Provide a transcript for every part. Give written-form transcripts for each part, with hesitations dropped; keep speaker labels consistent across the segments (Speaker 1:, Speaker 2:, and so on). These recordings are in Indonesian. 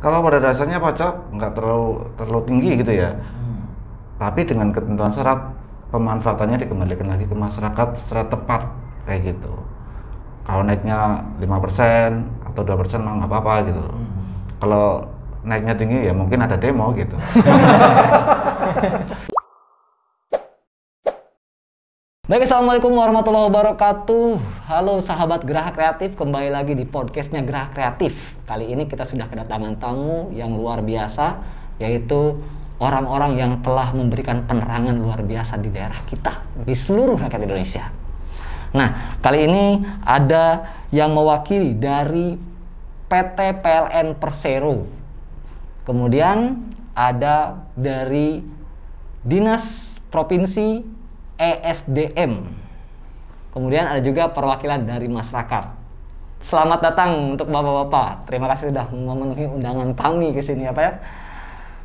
Speaker 1: Kalau pada dasarnya pajak nggak terlalu tinggi gitu ya. Tapi dengan ketentuan syarat pemanfaatannya dikembalikan lagi ke masyarakat secara tepat kayak gitu. Kalau naiknya 5% atau 2% mah nggak apa-apa gitu loh. Kalau naiknya tinggi ya mungkin ada demo gitu.
Speaker 2: Baik, assalamualaikum warahmatullahi wabarakatuh. Halo sahabat Geraha Kreatif, kembali lagi di podcastnya Geraha Kreatif. Kali ini kita sudah kedatangan tamu yang luar biasa, yaitu orang-orang yang telah memberikan penerangan luar biasa di daerah kita, di seluruh rakyat Indonesia. Nah, kali ini ada yang mewakili dari PT PLN Persero. Kemudian ada dari Dinas Provinsi ESDM. Kemudian ada juga perwakilan dari masyarakat. Selamat datang untuk bapak-bapak. Terima kasih sudah memenuhi undangan kami ke sini ya Pak ya.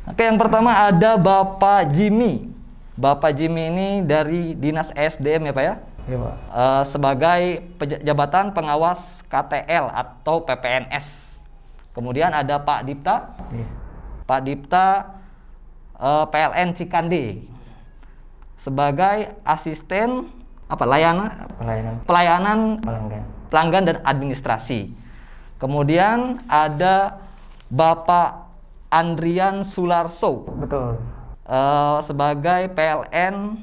Speaker 2: Oke, yang pertama ada Bapak Jimmy. Bapak Jimmy ini dari Dinas ESDM ya Pak ya.
Speaker 3: Iya Pak.
Speaker 2: Sebagai jabatan pengawas KTL atau PPNS. Kemudian ada Pak Dipta.
Speaker 3: Iya.
Speaker 2: Pak Dipta PLN Cikande sebagai asisten pelayanan pelanggan dan administrasi. Kemudian ada Bapak Andrian Sularso.
Speaker 3: Betul.
Speaker 2: Sebagai PLN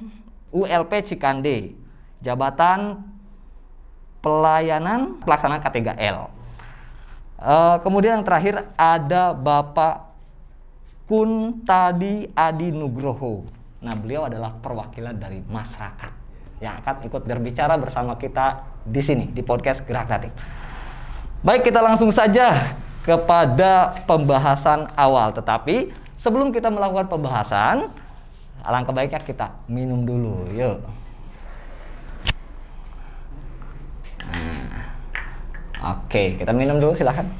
Speaker 2: ULP Cikande, jabatan pelayanan pelaksana K3L. Kemudian yang terakhir ada Bapak Kuntadi Adi Nugroho. Nah, beliau adalah perwakilan dari masyarakat yang akan ikut berbicara bersama kita di sini di podcast Gerak Kreatif. Baik, kita langsung saja kepada pembahasan awal. Tetapi sebelum kita melakukan pembahasan, alangkah baiknya kita minum dulu. Yuk. Oke, kita minum dulu, silahkan.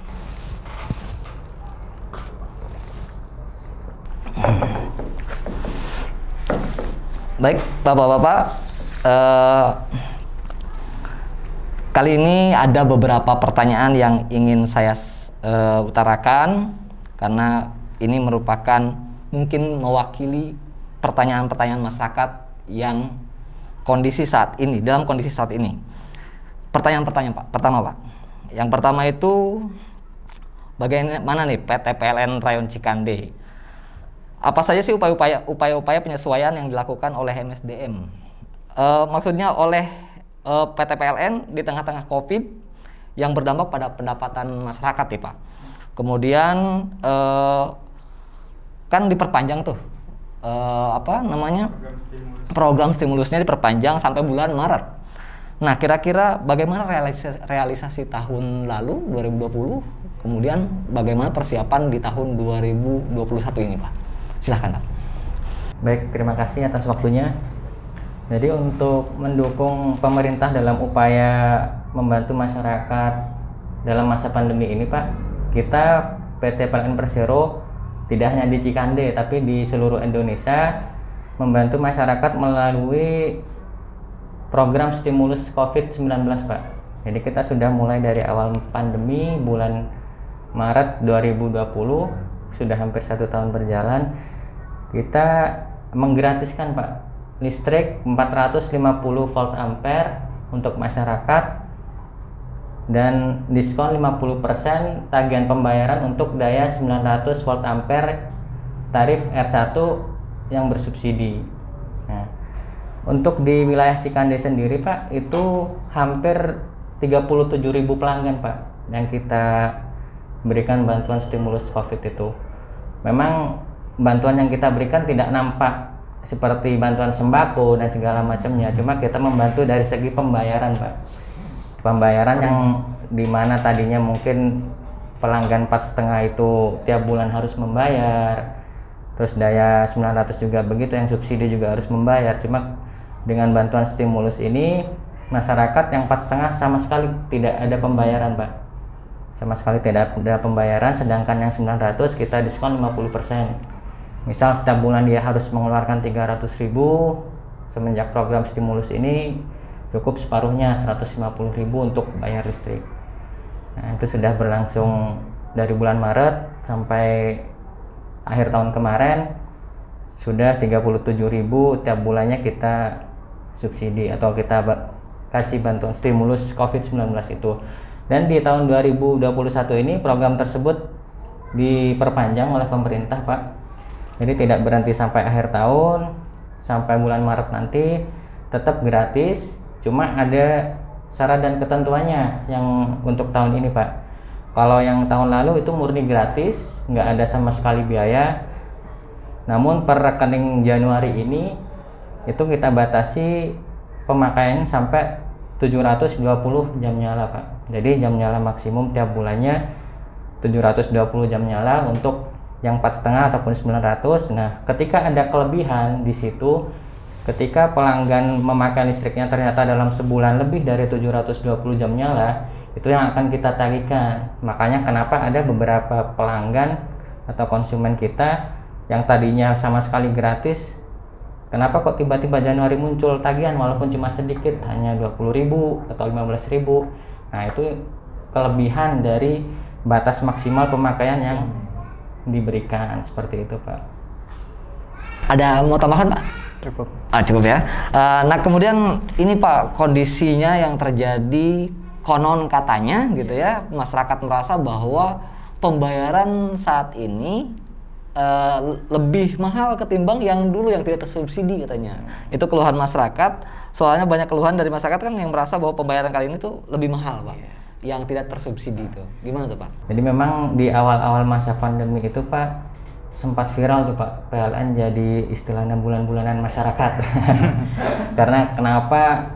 Speaker 2: Baik, bapak-bapak, kali ini ada beberapa pertanyaan yang ingin saya utarakan karena ini merupakan mungkin mewakili pertanyaan-pertanyaan masyarakat yang dalam kondisi saat ini. Pertanyaan-pertanyaan Pak. Pertama Pak, yang pertama itu bagaimana nih PT PLN Rayon Cikande? Apa saja sih upaya-upaya penyesuaian yang dilakukan oleh MSDM? Maksudnya oleh PT PLN di tengah-tengah COVID yang berdampak pada pendapatan masyarakat ya Pak. Kemudian kan diperpanjang tuh program stimulusnya diperpanjang sampai bulan Maret. Nah, kira-kira bagaimana realisasi tahun lalu 2020? Kemudian bagaimana persiapan di tahun 2021 ini Pak? Silahkan Pak.
Speaker 3: Baik, terima kasih atas waktunya. Jadi untuk mendukung pemerintah dalam upaya membantu masyarakat dalam masa pandemi ini Pak, kita PT PLN Persero tidak hanya di Cikande tapi di seluruh Indonesia membantu masyarakat melalui program stimulus COVID-19 Pak. Jadi kita sudah mulai dari awal pandemi bulan Maret 2020, sudah hampir 1 tahun berjalan, kita menggratiskan Pak listrik 450 volt ampere untuk masyarakat dan diskon 50% tagihan pembayaran untuk daya 900 volt ampere tarif R1 yang bersubsidi. Nah, untuk di wilayah Cikande sendiri Pak, itu hampir 37.000 pelanggan Pak yang kita berikan bantuan stimulus COVID itu. Memang bantuan yang kita berikan tidak nampak seperti bantuan sembako dan segala macamnya, cuma kita membantu dari segi pembayaran Pak. Pembayaran yang dimana tadinya mungkin pelanggan 4,5 itu tiap bulan harus membayar, terus daya 900 juga begitu, yang subsidi juga harus membayar. Cuma dengan bantuan stimulus ini masyarakat yang 4,5 sama sekali tidak ada pembayaran Pak. Sama sekali tidak ada pembayaran, sedangkan yang 900 kita diskon 50%. Misal setiap bulan dia harus mengeluarkan 300.000, semenjak program stimulus ini cukup separuhnya 150.000 untuk bayar listrik. Nah, itu sudah berlangsung dari bulan Maret sampai akhir tahun kemarin sudah 37.000 tiap bulannya kita subsidi atau kita kasih bantuan stimulus COVID-19 itu. Dan di tahun 2021 ini program tersebut diperpanjang oleh pemerintah, Pak. Jadi tidak berhenti sampai akhir tahun, sampai bulan Maret nanti tetap gratis, cuma ada syarat dan ketentuannya yang untuk tahun ini, Pak. Kalau yang tahun lalu itu murni gratis, nggak ada sama sekali biaya. Namun per rekening Januari ini itu kita batasi pemakaian sampai 720 jam nyala, Pak. Jadi jam nyala maksimum tiap bulannya 720 jam nyala untuk yang 4,5 ataupun 900. Nah, ketika ada kelebihan di situ, ketika pelanggan memakai listriknya ternyata dalam sebulan lebih dari 720 jam nyala, itu yang akan kita tagihkan. Makanya kenapa ada beberapa pelanggan atau konsumen kita yang tadinya sama sekali gratis, kenapa kok tiba-tiba Januari muncul tagihan walaupun cuma sedikit, hanya 20.000 atau 15.000. Nah, itu kelebihan dari batas maksimal pemakaian yang diberikan, seperti itu, Pak.
Speaker 2: Ada mau tambahan, Pak?
Speaker 3: Cukup.
Speaker 2: Cukup ya. Nah, kemudian ini Pak, kondisinya yang terjadi konon katanya gitu ya, masyarakat merasa bahwa pembayaran saat ini lebih mahal ketimbang yang dulu yang tidak tersubsidi katanya. Itu keluhan masyarakat. Soalnya banyak keluhan dari masyarakat kan yang merasa bahwa pembayaran kali ini tuh lebih mahal, Pak. Yang tidak tersubsidi itu. Gimana tuh, Pak?
Speaker 3: Jadi memang di awal-awal masa pandemi itu, Pak, sempat viral tuh, Pak, PLN jadi istilahnya bulan-bulanan masyarakat. Karena kenapa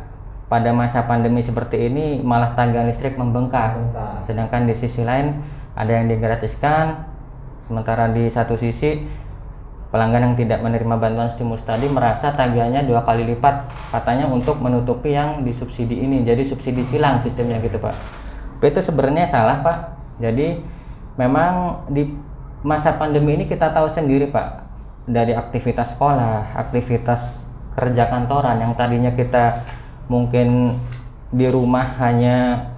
Speaker 3: pada masa pandemi seperti ini malah tagihan listrik membengkak. Sedangkan di sisi lain ada yang digratiskan. Sementara di satu sisi pelanggan yang tidak menerima bantuan stimulus tadi merasa tagihannya 2 kali lipat katanya untuk menutupi yang disubsidi ini. Jadi subsidi silang sistemnya gitu, Pak. Tapi itu sebenarnya salah, Pak. Jadi memang di masa pandemi ini kita tahu sendiri, Pak, dari aktivitas sekolah, aktivitas kerja kantoran yang tadinya kita mungkin di rumah hanya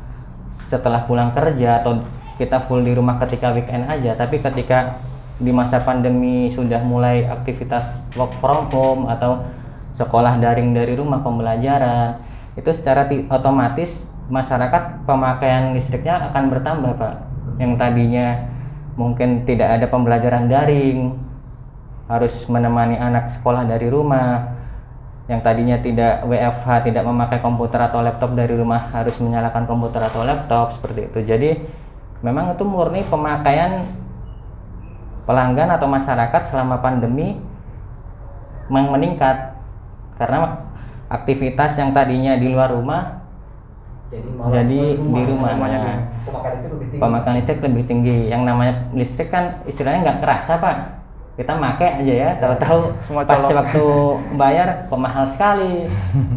Speaker 3: setelah pulang kerja atau kita full di rumah ketika weekend aja, tapi ketika di masa pandemi sudah mulai aktivitas work from home atau sekolah daring dari rumah, pembelajaran, itu secara otomatis masyarakat pemakaian listriknya akan bertambah, Pak. Yang tadinya mungkin tidak ada pembelajaran daring, harus menemani anak sekolah dari rumah, yang tadinya tidak WFH, tidak memakai komputer atau laptop dari rumah, harus menyalakan komputer atau laptop, seperti itu. Jadi memang itu murni pemakaian pelanggan atau masyarakat selama pandemi meningkat karena aktivitas yang tadinya di luar rumah jadi di rumah. Pemakaian listrik lebih tinggi. Yang namanya listrik kan istilahnya nggak kerasa, Pak. Kita pakai aja ya, tahu-tahu pas waktu bayar kok mahal sekali.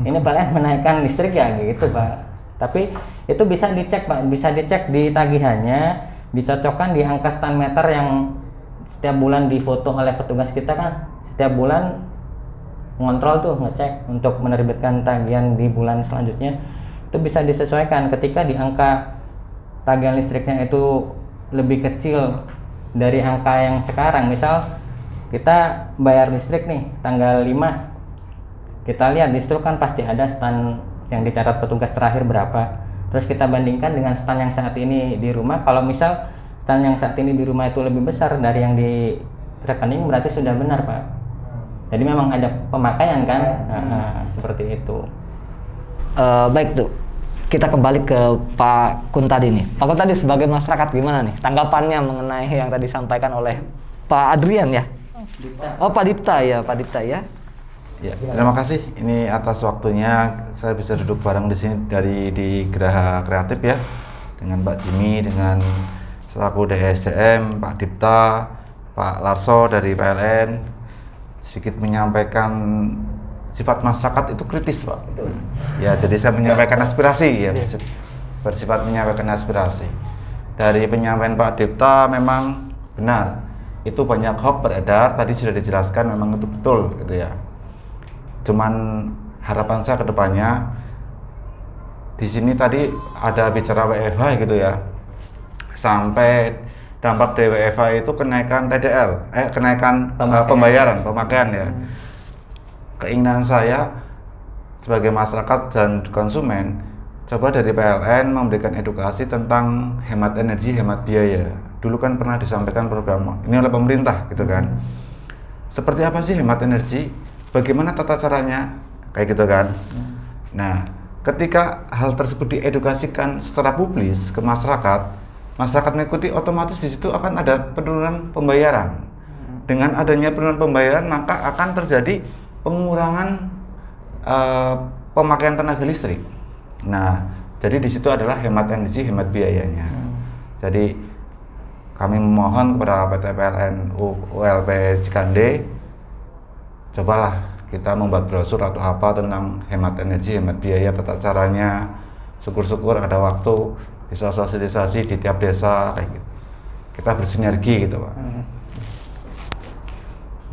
Speaker 3: Ini PLN menaikkan listrik ya gitu, Pak. Tapi itu bisa dicek, Pak, bisa dicek di tagihannya, dicocokkan di angka stand meter yang setiap bulan difoto oleh petugas kita kan, setiap bulan ngontrol tuh, ngecek untuk menerbitkan tagihan di bulan selanjutnya. Itu bisa disesuaikan ketika di angka tagihan listriknya itu lebih kecil dari angka yang sekarang. Misal kita bayar listrik nih tanggal 5, kita lihat di struk kan pasti ada stand yang dicatat petugas terakhir berapa, terus kita bandingkan dengan stand yang saat ini di rumah. Kalau misal stand yang saat ini di rumah itu lebih besar dari yang di rekening, berarti sudah benar, Pak. Jadi memang ada pemakaian kan. Seperti itu.
Speaker 2: Baik tuh, kita kembali ke Pak Kun tadi nih. Pak Kun tadi sebagai masyarakat gimana nih tanggapannya mengenai yang tadi disampaikan oleh Pak Adrian ya? Oh, Pak Dipta ya, Pak Dipta ya.
Speaker 1: Ya, terima kasih ini atas waktunya saya bisa duduk bareng di sini di Geraha Kreatif ya, dengan Pak Jimmy, dengan selaku DSDM, Pak Dipta, Pak Larso dari PLN, sedikit menyampaikan sifat masyarakat itu kritis, Pak. Betul. Ya, jadi saya menyampaikan aspirasi ya, bersifat menyampaikan aspirasi. Dari penyampaian Pak Dipta memang benar, itu banyak hoax beredar, tadi sudah dijelaskan memang itu betul gitu ya. Cuman harapan saya ke depannya, di sini tadi ada bicara WFH gitu ya, sampai dampak DWFA itu kenaikan TDL, kenaikan pemakaian ya. Keinginan saya sebagai masyarakat dan konsumen, coba dari PLN memberikan edukasi tentang hemat energi, hemat biaya. Dulu kan pernah disampaikan program ini oleh pemerintah gitu kan. Seperti apa sih hemat energi? Bagaimana tata caranya? Kayak gitu kan. Nah, ketika hal tersebut diedukasikan secara publis ke masyarakat, masyarakat mengikuti, otomatis di situ akan ada penurunan pembayaran. Dengan adanya penurunan pembayaran, maka akan terjadi pengurangan pemakaian tenaga listrik. Nah, jadi di situ adalah hemat energi, hemat biayanya. Jadi kami memohon kepada PT PLN ULP Cikande, cobalah kita membuat brosur atau apa tentang hemat energi, hemat biaya, tata caranya. Syukur-syukur ada waktu bisa sosialisasi di tiap desa kayak gitu. Kita bersinergi gitu, Pak.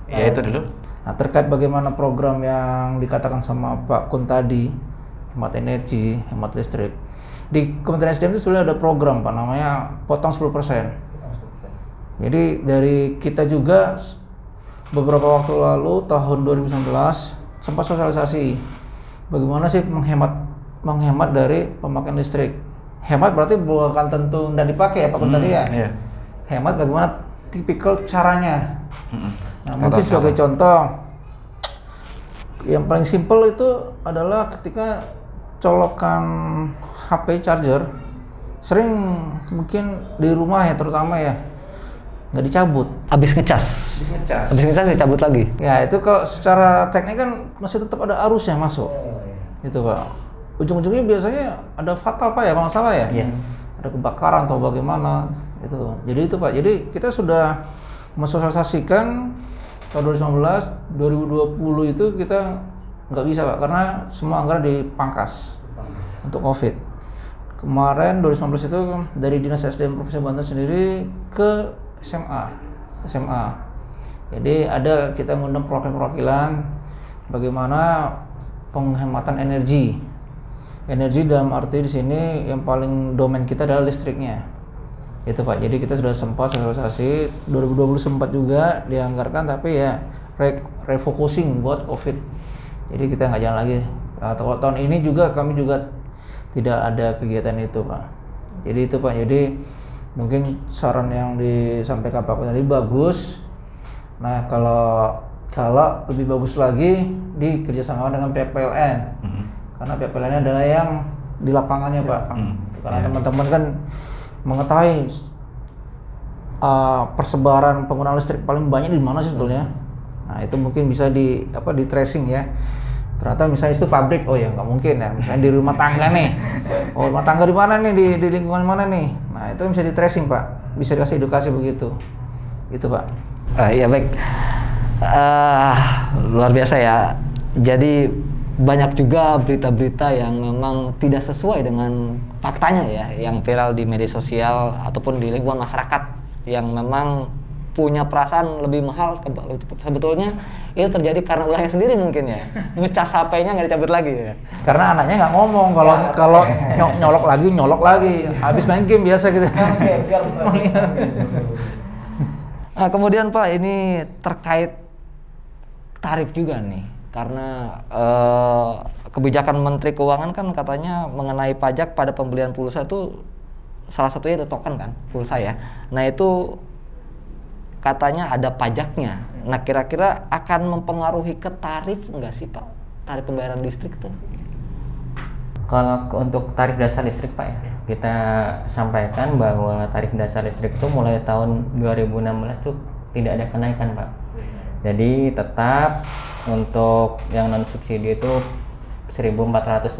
Speaker 1: Ya itu dulu.
Speaker 4: Nah, terkait bagaimana program yang dikatakan sama Pak Kun tadi, hemat energi, hemat listrik. Di Kementerian SDM itu sebenarnya ada program, Pak, namanya potong 10%. Jadi dari kita juga beberapa waktu lalu, tahun 2019, sempat sosialisasi bagaimana sih menghemat dari pemakaian listrik. Hemat berarti bukan tentu nggak dipakai ya Pak Kun tadi ya.
Speaker 1: Iya.
Speaker 4: Hemat bagaimana tipikal caranya. Nah, mungkin sebagai contoh, yang paling simpel itu adalah ketika colokan HP charger, sering mungkin di rumah ya terutama ya, nggak dicabut.
Speaker 2: Habis ngecas dicabut lagi.
Speaker 4: Ya itu kalau secara teknik kan masih tetap ada arus yang masuk. Itu Pak. Ujung-ujungnya biasanya ada fatal Pak ya, kalau nggak salah ya. Ada kebakaran atau bagaimana itu. Jadi itu Pak. Jadi kita sudah mensosialisasikan tahun 2019, 2020 itu kita nggak bisa Pak, karena semua anggaran dipangkas untuk COVID. Kemarin 2019 itu dari Dinas SDM Provinsi Banten sendiri ke SMA. Jadi ada kita ngundang perwakilan bagaimana penghematan energi. Energi dalam arti di sini yang paling domain kita adalah listriknya. Itu Pak. Jadi kita sudah sempat sosialisasi, 2020 sempat juga dianggarkan, tapi ya refocusing buat COVID. Jadi kita nggak jalan lagi. Atau tahun ini juga kami juga tidak ada kegiatan itu Pak. Jadi itu Pak. Jadi mungkin saran yang disampaikan Pak Kun tadi bagus. Nah kalau lebih bagus lagi dikerjasamakan dengan pihak PLN. Karena pihak PLN adalah yang di lapangannya Pak. Karena teman-teman kan mengetahui persebaran penggunaan listrik paling banyak di mana sih sebetulnya. Nah itu mungkin bisa di tracing ya. Ternyata misalnya itu pabrik, oh ya nggak mungkin ya. Misalnya di rumah tangga nih, oh rumah tangga di mana nih, di lingkungan mana nih. Nah itu bisa di tracing Pak, bisa dikasih edukasi begitu. Itu Pak.
Speaker 2: Iya baik. Luar biasa ya. Jadi banyak juga berita-berita yang memang tidak sesuai dengan faktanya ya, yang viral di media sosial ataupun di lingkungan masyarakat yang memang punya perasaan lebih mahal. Sebetulnya itu terjadi karena ulahnya sendiri mungkin ya, ngecas HP-nya nggak dicabut lagi ya.
Speaker 4: Karena anaknya nggak ngomong kalau nyolok lagi, habis main game biasa gitu.
Speaker 2: Nah, kemudian Pak, ini terkait tarif juga nih. Karena kebijakan Menteri Keuangan kan katanya mengenai pajak pada pembelian pulsa itu salah satunya itu token kan, pulsa ya. Nah itu katanya ada pajaknya. Nah kira-kira akan mempengaruhi ke tarif nggak sih Pak? Tarif pembayaran listrik tuh?
Speaker 3: Kalau untuk tarif dasar listrik Pak ya, kita sampaikan bahwa tarif dasar listrik itu mulai tahun 2016 tuh tidak ada kenaikan Pak. Jadi tetap untuk yang non subsidi itu Rp1.465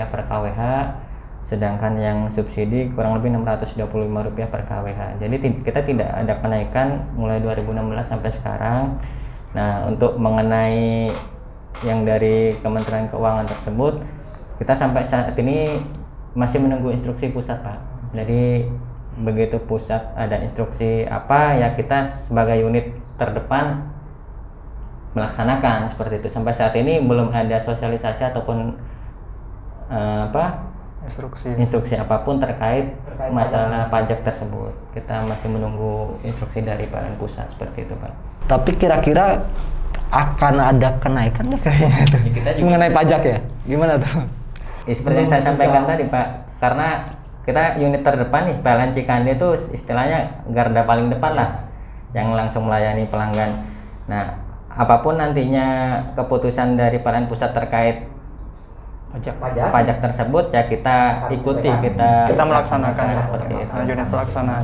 Speaker 3: per kWh, sedangkan yang subsidi kurang lebih Rp625 per kWh. Jadi kita tidak ada kenaikan mulai 2016 sampai sekarang. Nah untuk mengenai yang dari Kementerian Keuangan tersebut, kita sampai saat ini masih menunggu instruksi pusat Pak. Jadi begitu pusat ada instruksi apa ya, kita sebagai unit terdepan melaksanakan seperti itu. Sampai saat ini belum ada sosialisasi ataupun instruksi apapun terkait masalah pajak tersebut. Kita masih menunggu instruksi dari PLN pusat seperti itu, Pak.
Speaker 2: Tapi kira-kira akan ada kenaikan nggak kayaknya itu mengenai pajak ya? Gimana tuh?
Speaker 3: Ya, seperti yang saya sampaikan tadi, Pak, karena kita unit terdepan nih, PLN Cikande itu istilahnya garda paling depan lah, yang langsung melayani pelanggan. Nah, apapun nantinya keputusan dari PLN pusat terkait pajak tersebut ya kita ikuti, kita
Speaker 5: melaksanakan
Speaker 3: seperti itu.
Speaker 5: unit pelaksanaan.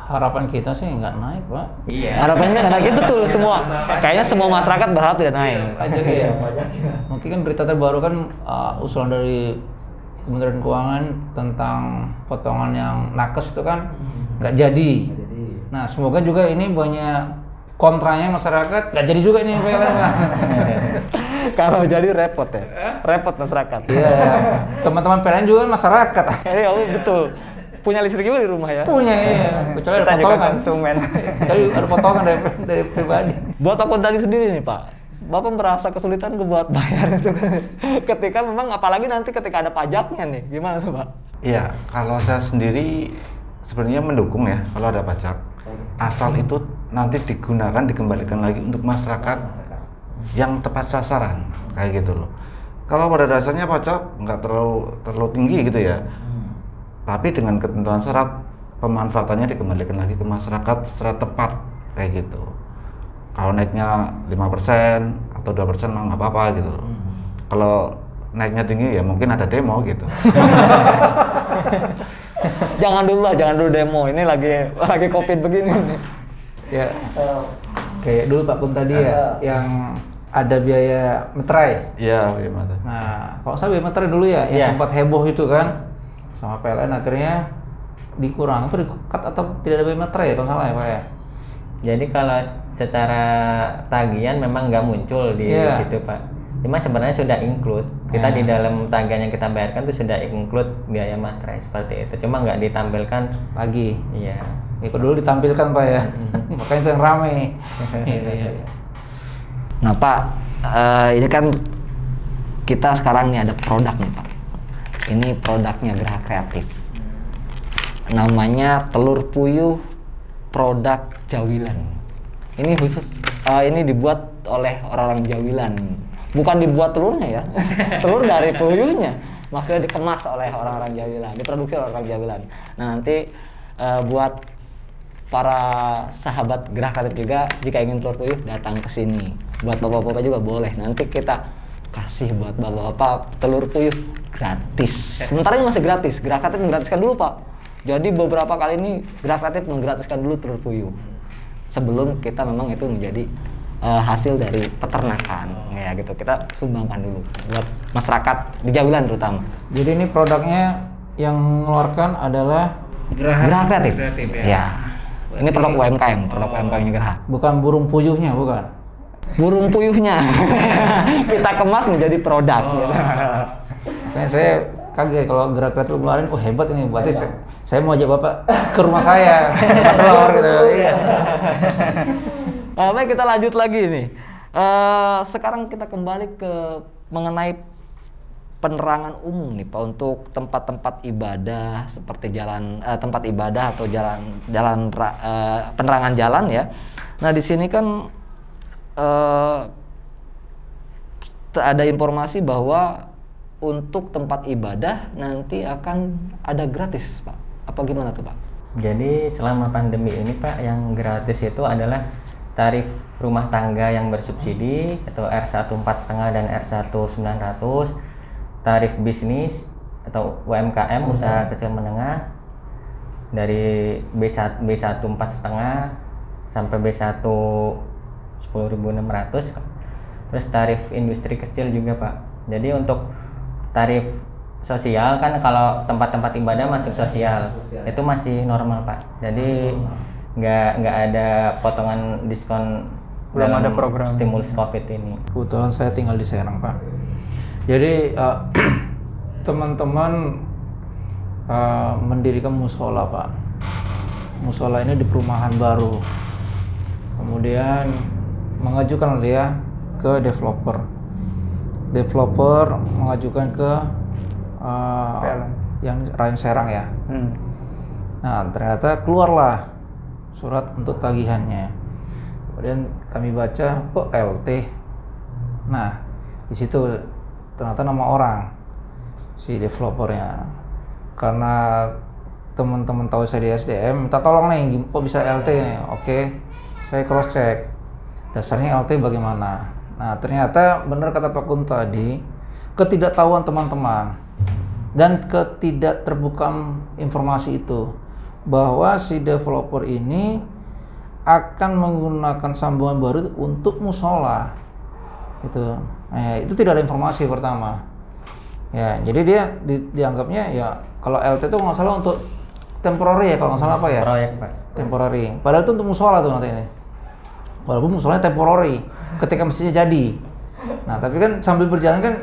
Speaker 4: Harapan kita sih nggak naik, Pak.
Speaker 3: Iya.
Speaker 2: Harapannya nggak naik, itu betul semua. Kayaknya semua masyarakat berharap tidak naik.
Speaker 4: Pajak ya. Mungkin kan berita terbaru kan usulan dari Kementerian Keuangan tentang potongan yang nakes itu kan nggak jadi. Nah, semoga juga ini banyak kontranya masyarakat, nggak jadi juga ini PLN.
Speaker 2: Kalau jadi repot ya, repot masyarakat.
Speaker 4: Iya, teman-teman PLN juga masyarakat.
Speaker 2: Iya, betul. Punya listrik juga di rumah ya?
Speaker 4: Punya, iya. Kecuali ada
Speaker 5: Kita juga
Speaker 4: potongan.
Speaker 5: konsumen.
Speaker 4: Kecuali ada potongan dari pribadi.
Speaker 2: Buat akuntan sendiri nih Pak, Bapak merasa kesulitan buat bayar itu kan? Ketika memang apalagi nanti ketika ada pajaknya nih, gimana tuh Pak?
Speaker 1: Iya, kalau saya sendiri sebenarnya mendukung ya kalau ada pajak. Asal itu nanti dikembalikan lagi untuk masyarakat yang tepat sasaran, kayak gitu loh. Kalau pada dasarnya pajak nggak terlalu tinggi gitu ya, tapi dengan ketentuan syarat pemanfaatannya dikembalikan lagi ke masyarakat secara tepat, kayak gitu. Kalau naiknya 5% atau 2% mah nggak apa-apa gitu loh. Kalau naiknya tinggi ya mungkin ada demo gitu.
Speaker 2: Jangan dulu demo. Ini lagi COVID begini nih.
Speaker 4: Ya, kayak dulu Pak Kum tadi ya, yang ada biaya meterai.
Speaker 1: Iya, gimana?
Speaker 4: Nah, kalau saya biaya meterai dulu ya, yang sempat heboh itu kan, sama PLN akhirnya dikurangi, apa di-cut atau tidak ada biaya meterai ya, kalau salah ya Pak ya?
Speaker 3: Jadi kalau secara tagihan memang nggak muncul di situ, Pak. Cuma sebenarnya sudah include. Kita di dalam tagihan yang kita bayarkan itu sudah include biaya materai seperti itu. Cuma nggak ditampilkan
Speaker 4: Lagi.
Speaker 3: Iya.
Speaker 4: Ya, kalau dulu ditampilkan Pak ya. Makanya itu yang rame.
Speaker 2: Nah Pak, ini kan kita sekarang nih ada produk nih Pak. Ini produknya Geraha Kreatif. Namanya telur puyuh produk Jawilan. Ini khusus, ini dibuat oleh orang-orang Jawilan. Bukan dibuat telurnya ya, telur dari puyuhnya. Maksudnya dikemas oleh orang-orang Jawilan, diproduksi oleh orang Jawilan. Nah nanti buat para sahabat Geraha Kreatif juga, jika ingin telur puyuh datang ke sini. Buat bapak-bapak juga boleh. Nanti kita kasih buat bapak-bapak telur puyuh gratis. Sementara ini masih gratis. Geraha Kreatif menggratiskan dulu Pak. Jadi beberapa kali ini Geraha Kreatif menggratiskan dulu telur puyuh. Sebelum kita memang itu menjadi hasil dari peternakan, ya gitu. Kita sumbangkan dulu buat masyarakat di Jawilan terutama.
Speaker 4: Jadi ini produknya yang mengeluarkan adalah
Speaker 2: Geraha Kreatif. Ya. Ini produk UMKM, produk UMKM-nya Geraha.
Speaker 4: bukan burung puyuhnya, bukan.
Speaker 2: Burung puyuhnya kita kemas menjadi produk. Gitu.
Speaker 4: Makanya saya kaget kalau Geraha Kreatif ngeluarin, oh hebat ini, berarti saya mau ajak Bapak ke rumah saya, dapat telur gitu. Iya.
Speaker 2: Baik, kita lanjut lagi nih. Sekarang kita kembali ke mengenai penerangan umum nih Pak, untuk tempat-tempat ibadah seperti jalan tempat ibadah atau penerangan jalan ya. Nah di sini kan ada informasi bahwa untuk tempat ibadah nanti akan ada gratis Pak. Apa gimana tuh Pak?
Speaker 3: Jadi selama pandemi ini Pak, yang gratis itu adalah tarif rumah tangga yang bersubsidi atau R1 4,5 dan R1 900, tarif bisnis atau UMKM usaha kecil menengah dari B1 4,5 sampai B1 10.600, terus tarif industri kecil juga Pak. Jadi untuk tarif sosial kan kalau tempat-tempat ibadah masuk sosial itu masih normal Pak. Jadi nggak ada potongan diskon,
Speaker 5: belum ada program
Speaker 3: stimulus COVID ini.
Speaker 4: Kebetulan saya tinggal di Serang Pak. Jadi teman-teman mendirikan musola Pak. Musola ini di perumahan baru. Kemudian mengajukan dia ke developer. Developer mengajukan ke yang Rayon Serang ya. Nah ternyata keluarlah surat untuk tagihannya. Kemudian kami baca kok LT. Nah di situ ternyata nama orang si developernya. Karena teman-teman tahu saya di SDM, minta tolong nih kok bisa LT nih. Oke, saya cross check. Dasarnya LT bagaimana? Nah ternyata benar kata Pak Kun tadi, ketidaktahuan teman-teman dan ketidakterbukaan informasi itu bahwa si developer ini akan menggunakan sambungan baru untuk musola gitu. Nah, itu tidak ada informasi pertama ya, jadi dia dianggapnya ya kalau LT itu nggak salah untuk temporary ya, kalau nggak salah apa ya,
Speaker 3: proyek Pak,
Speaker 4: temporary, padahal itu untuk musola tuh nanti ini, walaupun musolanya temporary ketika mestinya jadi. Nah tapi kan sambil berjalan kan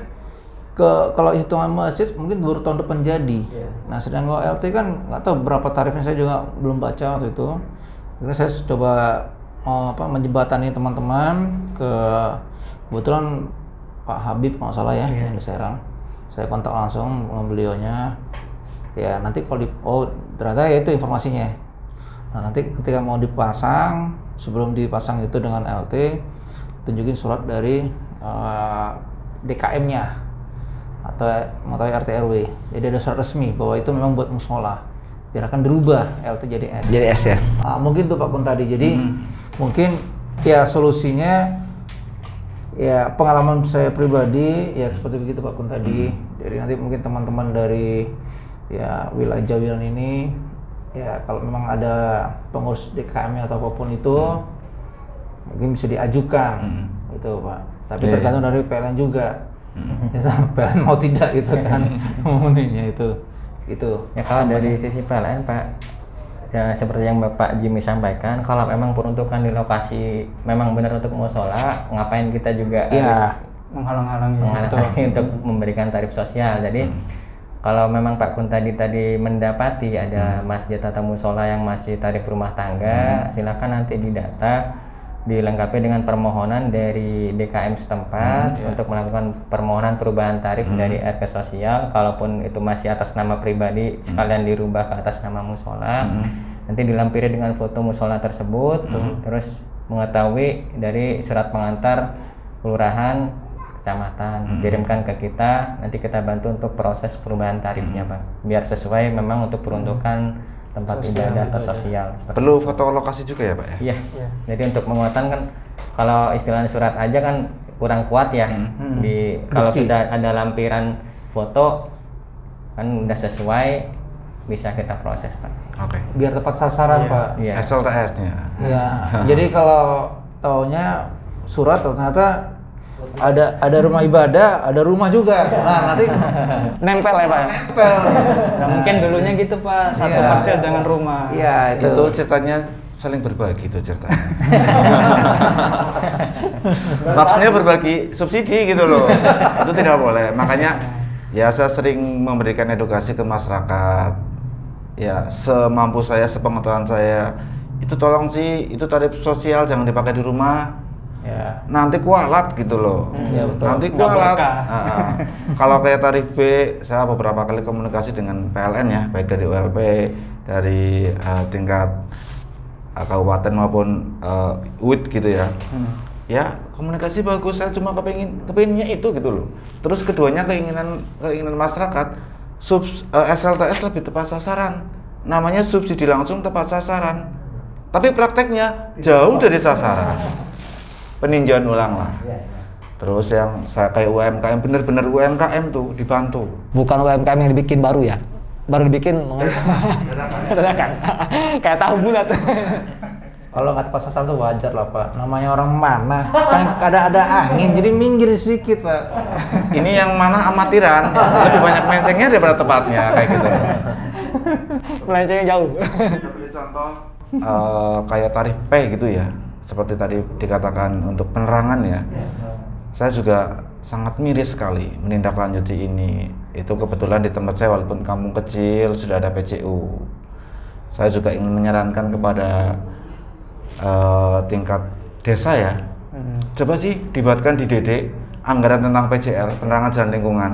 Speaker 4: kalau hitungan masjid mungkin baru tahun depan jadi. Nah sedang kalau LT kan nggak tahu berapa tarifnya, saya juga belum baca waktu itu. Akhirnya saya coba menjembatani teman-teman kebetulan Pak Habib kalau nggak salah ya, yang di Serang. Saya kontak langsung sama beliaunya. Ya nanti kalau ternyata ya itu informasinya. Nah nanti ketika mau dipasang, sebelum dipasang itu dengan LT, tunjukin surat dari DKM-nya atau mau tahu RT RW. Jadi ada surat resmi bahwa itu memang buat musola. Biar akan dirubah LT jadi S.
Speaker 2: Jadi S ya.
Speaker 4: Mungkin tuh Pak Kun tadi. Jadi mungkin ya solusinya ya pengalaman saya pribadi ya seperti begitu Pak Kun tadi. Jadi nanti mungkin teman-teman dari ya wilayah Jawiran ini ya kalau memang ada pengurus DKM atau apapun itu mungkin bisa diajukan gitu Pak. Tapi tergantung dari PLN juga. PLN mau tidak gitu kan memenuhinya itu.
Speaker 3: Ya kalau dari sisi PLN Pak, ya, seperti yang Bapak Jimmy sampaikan, kalau memang peruntukan di lokasi memang benar untuk musola, ngapain kita juga harus menghalang-halangi untuk memberikan tarif sosial. Jadi kalau memang Pak Kun tadi mendapati ada masjid atau musola yang masih tarif rumah tangga, silakan nanti didata, dilengkapi dengan permohonan dari DKM setempat untuk melakukan permohonan perubahan tarif dari RK sosial. Kalaupun itu masih atas nama pribadi, sekalian dirubah ke atas nama musola. Nanti dilampiri dengan foto musola tersebut, terus mengetahui dari surat pengantar kelurahan, kecamatan, kirimkan ke kita. Nanti kita bantu untuk proses perubahan tarifnya Pak, biar sesuai memang untuk peruntukan tempat ibadah atau sosial.
Speaker 1: Perlu foto lokasi juga ya Pak ya?
Speaker 3: Iya. Jadi untuk penguatan kan kalau istilahnya surat aja kan kurang kuat ya. Kalau sudah ada lampiran foto kan udah sesuai, bisa kita proses Pak.
Speaker 1: Oke.
Speaker 4: Biar tepat sasaran Pak.
Speaker 3: Iya.
Speaker 1: SLTS-nya.
Speaker 4: Ya. Jadi kalau taunya surat ternyata ada rumah ibadah, ada rumah juga. Nah nanti
Speaker 2: Nempel ya Pak ya?
Speaker 4: nempel.
Speaker 5: Nah, mungkin dulunya gitu Pak, satu parcel dengan rumah.
Speaker 4: Iya itu.
Speaker 1: Itu ceritanya saling berbagi itu ceritanya. Maksudnya berbagi subsidi gitu loh. Itu tidak boleh. Makanya ya saya sering memberikan edukasi ke masyarakat. Ya semampu saya, sepengetahuan saya. Itu tolong sih, itu tarif sosial jangan dipakai di rumah.
Speaker 4: Ya.
Speaker 1: Nanti kualat gitu loh.
Speaker 4: Ya, betul.
Speaker 1: Nanti kualat. Kalau kayak tarif B, saya beberapa kali komunikasi dengan PLN ya, baik dari ULP, dari tingkat kabupaten maupun UIT gitu ya. Ya komunikasi bagus, saya cuma kepinginnya itu gitu loh. Terus keduanya keinginan masyarakat, SLTS lebih tepat sasaran. Namanya subsidi langsung tepat sasaran. Tapi prakteknya jauh dari sasaran. Peninjauan ulang lah. Terus yang saya kayak UMKM, bener-bener UMKM tuh dibantu.
Speaker 2: Bukan UMKM yang dibikin baru ya? Baru dibikin dadakan. Kayak tahu bulat.
Speaker 4: Kalau nggak tepat sasaran tuh wajar lah Pak. Namanya orang mana? Kan ada angin, jadi minggir sedikit Pak.
Speaker 1: Ini yang mana amatiran, lebih banyak melencengnya daripada tepatnya kayak gitu.
Speaker 2: Melencengnya jauh.
Speaker 1: Contoh kayak tarif P gitu ya. Seperti tadi dikatakan untuk penerangan ya, saya juga sangat miris sekali menindaklanjuti ini. Itu kebetulan di tempat saya walaupun kampung kecil sudah ada PCU. Saya juga ingin menyarankan kepada tingkat desa ya, coba sih dibuatkan di DD anggaran tentang PJL, penerangan jalan lingkungan.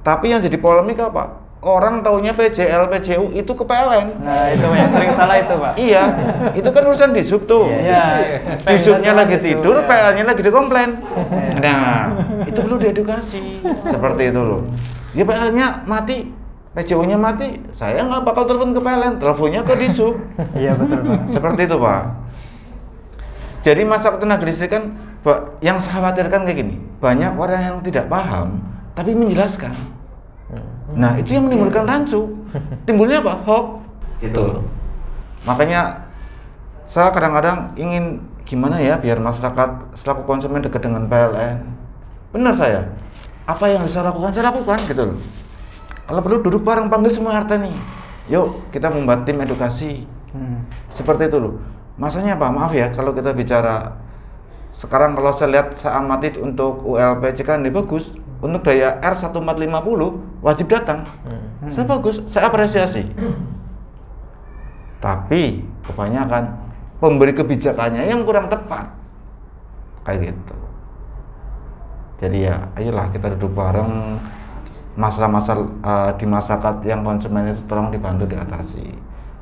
Speaker 1: Tapi yang jadi polemik apa? orang taunya PJL, PJU itu ke PLN.
Speaker 5: Nah, itu yang sering salah itu, Pak.
Speaker 1: Iya, itu kan urusan di sub tuh.
Speaker 5: Iya.
Speaker 1: Di subnya lagi tidur,
Speaker 5: ya.
Speaker 1: PL-nya lagi dikomplain. Nah, itu perlu diedukasi. Seperti itu loh. Ya PL-nya mati, PJU-nya mati, saya nggak bakal telepon ke PLN, teleponnya ke di sub.
Speaker 5: Iya, betul, Pak.
Speaker 1: Seperti itu, Pak. Jadi masalah tenaga listrik kan, yang saya khawatirkan kayak gini, banyak orang yang tidak paham, tapi menjelaskan. Nah, itu yang menimbulkan rancu. Timbulnya apa? Hoax.
Speaker 2: Betul.
Speaker 1: Makanya saya kadang-kadang ingin gimana ya biar masyarakat selaku konsumen dekat dengan PLN. Benar saya. Apa yang bisa saya lakukan gitu loh. Kalau perlu duduk bareng, panggil semua RT nih. Yuk, kita membuat tim edukasi. Seperti itu loh. Masanya apa? Maaf ya kalau kita bicara sekarang, kalau saya lihat saya amati untuk ULPCK ini bagus. Untuk daya R1450 wajib datang. Saya bagus, saya apresiasi. Tapi kebanyakan pemberi kebijakannya yang kurang tepat. Kayak gitu. Jadi ya, ayolah kita duduk bareng, masalah-masalah di masyarakat yang konsumen itu tolong dibantu diatasi.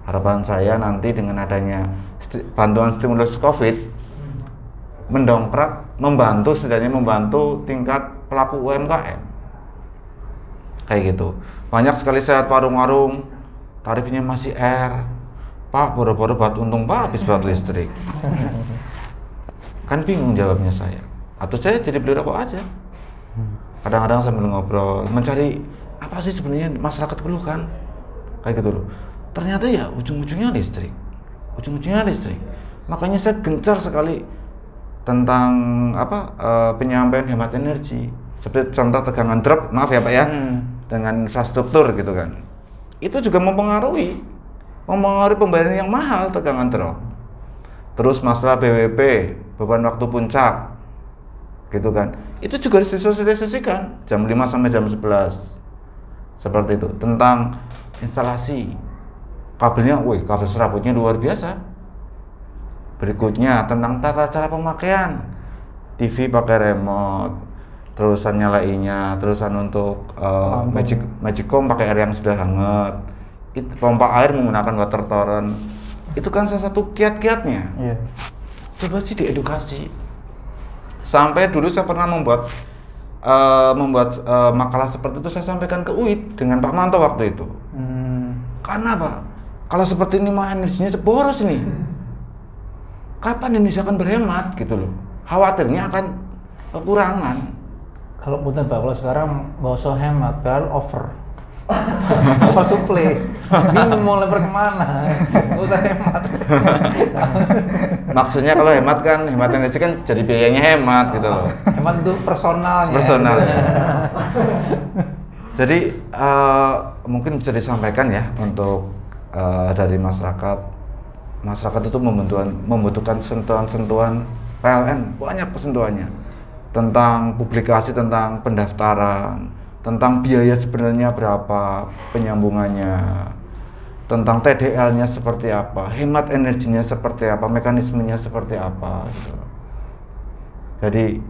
Speaker 1: Harapan saya nanti dengan adanya bantuan stimulus COVID mendongkrak, setidaknya membantu tingkat pelaku UMKM. Kayak gitu. Banyak sekali saya lihat warung-warung tarifnya masih R. Pak, boro-boro buat untung Pak habis buat listrik. Kan bingung jawabnya saya. Atau saya jadi beli rokok aja. Kadang-kadang sambil ngobrol, mencari apa sih sebenarnya masyarakat keluhkan. Kayak gitu loh. Ternyata ya ujung-ujungnya listrik. Makanya saya gencar sekali tentang penyampaian hemat energi. Seperti contoh tegangan drop, maaf ya Pak ya, dengan infrastruktur gitu kan. Itu juga mempengaruhi pembayaran yang mahal tegangan drop. Terus masalah BWP, beban waktu puncak, gitu kan. Itu juga harus disosialisasikan jam 5 sampai jam 11. Seperti itu. Tentang instalasi kabelnya, kabel serabutnya luar biasa. Berikutnya tentang tata cara pemakaian. TV pakai remote, terusan nyalainnya, terusan untuk Magicom pakai air yang sudah hangat. Pompa air menggunakan water torrent. Itu kan salah satu kiat-kiatnya.
Speaker 5: Iya.
Speaker 1: Coba sih diedukasi. Sampai dulu saya pernah membuat makalah seperti itu, saya sampaikan ke UID dengan Pak Manto waktu itu. Karena Pak, kalau seperti ini mah energinya boros ini. Kapan Indonesia akan berhemat gitu loh? Khawatirnya akan kekurangan.
Speaker 4: Kalau punten Pak, kalau sekarang nggak usah hemat, padahal over supply. Bingung mau lebar kemana? Nggak usah hemat.
Speaker 1: Maksudnya kalau hemat kan, hemat energi kan jadi biayanya hemat gitu loh.
Speaker 4: Hemat itu personalnya.
Speaker 1: Jadi mungkin bisa disampaikan ya untuk dari masyarakat. Masyarakat itu membutuhkan sentuhan-sentuhan PLN, banyak sentuhannya. Tentang publikasi, tentang pendaftaran, tentang biaya sebenarnya berapa penyambungannya, tentang TDL-nya seperti apa, hemat energinya seperti apa, mekanismenya seperti apa gitu. Jadi